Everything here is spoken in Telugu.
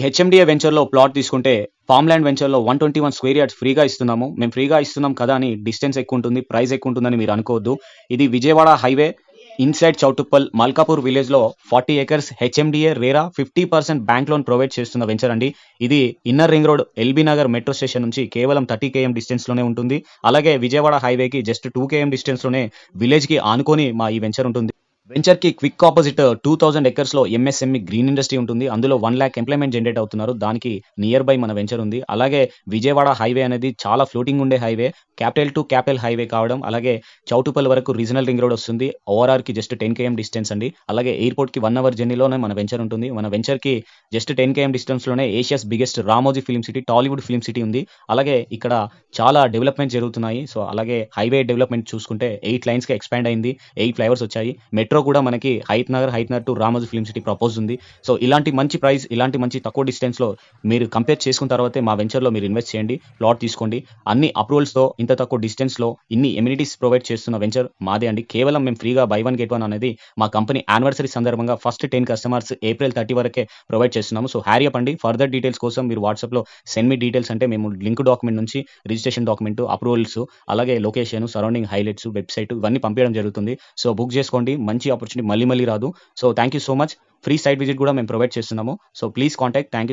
హెచ్ఎండిఏ వెంచర్‌లో ప్లాట్ తీసుకుంటే ఫార్మ్ ల్యాండ్ వెంచర్‌లో 121 స్క్వేర్ యార్డ్స్ ఫ్రీగా ఇస్తున్నాము. మేము ఫ్రీగా ఇస్తున్నాం కదా అని డిస్టెన్స్ ఎక్కువుంటుంది, ప్రైస్ ఎక్కువుంటుందని మీరు అనుకోవద్దు. ఇది విజయవాడ హైవే ఇన్సైడ్ చౌటుప్పల్, మల్కాపూర్ విలేజ్‌లో 40 acres HMDA RERA 50% bank loan provide చేస్తున్న వెంచర్ అండి. ఇది inner ring road LB Nagar metro station నుంచి కేవలం 30 కేఎం డిస్టెన్స్‌లోనే ఉంటుంది. అలాగే విజయవాడ హైవేకి జస్ట్ 2 కేఎం డిస్టెన్స్‌లోనే విలేజ్‌కి ఆనుకొని మా ఈ వెంచర్ ఉంటుంది. వెంచర్‌కి క్విక్ ఆపోజిట్ 2000 ఎకర్స్‌లో ఎంఎస్ఎంఈ గ్రీన్ ఇండస్ట్రీ ఉంటుంది. అందులో 1,00,000 ఎంప్లాయ్‌మెంట్ జనరేట్ అవుతున్నారు. దానికి నియర్ బై మన వెంచర్ ఉంది. అలాగే విజయవాడ హైవే అనేది చాలా ఫ్లోటింగ్ ఉండే highway. Capital to capital highway కావడం, అలాగే చౌటుప్పల్ వరకు రీజనల్ రింగ్ రోడ్ వస్తుంది. ఓఆర్ఆర్‌కి జస్ట్ 10 కేఎం డిస్టెన్స్ అండి. అలాగే ఎయిర్‌పోర్ట్‌కి 1 అవర్ జర్నీలోనే మన వెంచర్ ఉంటుంది. మన వెంచర్‌కి జస్ట్ 10 కేఎం డిస్టెన్స్‌లోనే Asia's biggest Ramoji film city, Tollywood film city ఉంది. అలాగే ఇక్కడ చాలా డెవలప్‌మెంట్ జరుగుతున్నాయి. సో, అలాగే హైవే డెవలప్‌మెంట్ చూసుకుంటే 8 లైన్స్‌కి ఎక్స్‌పాండ్ అయింది. 8 ఫ్లైఓవర్స్ వచ్చాయి. మెట్రో కూడా మనకి Hayathnagar to Ramoji film City propose ఉంది. సో, ఇలాంటి మంచి ప్రైస్, ఇలాంటి మంచి తక్కువ డిస్టెన్స్‌లో మీరు కంపేర్ చేసుకున్న తర్వాతే మా వెంచర్‌లో మీరు ఇన్వెస్ట్ చేయండి. ప్లాట్ తీసుకోండి. అన్ని అప్రూవల్స్‌తో ఇంత తక్కువ డిస్టెన్స్‌లో ఇన్ని ఎమ్యూనిటీస్ ప్రొవైడ్ చేస్తున్న వెంచర్ మాదే అండి. కేవలం మేము ఫ్రీగా బై వన్ గెట్ వన్ అనేది మా కంపెనీ యానివర్సరీ సందర్భంగా ఫస్ట్ 10 కస్టమర్స్ ఏప్రిల్ 30 వరకే ప్రొవైడ్ చేస్తున్నాము. సో, హ్యారీ అప్ అండి. ఫర్దర్ డీటెయిల్స్ కోసం మీరు వాట్సాప్‌లో సెండ్ మీ డీటెయిల్స్ అంటే మేము లింక్ డాక్యుమెంట్ నుంచి రిజిస్ట్రేషన్ డాక్యుమెంట్, అప్రూవల్స్, అలాగే లొకేషన్, సరౌండింగ్ హైలైట్స్, వెబ్‌సైట్ ఇవన్నీ పంపియడం జరుగుతుంది. సో, బుక్ చేసుకోండి. మంచి ఆపర్చునిటీ మళ్ళీ రాదు. So, thank you so much. Free site visit కూడా మేము ప్రొవైడ్ చేస్తున్నాము. So, please contact. Thank you.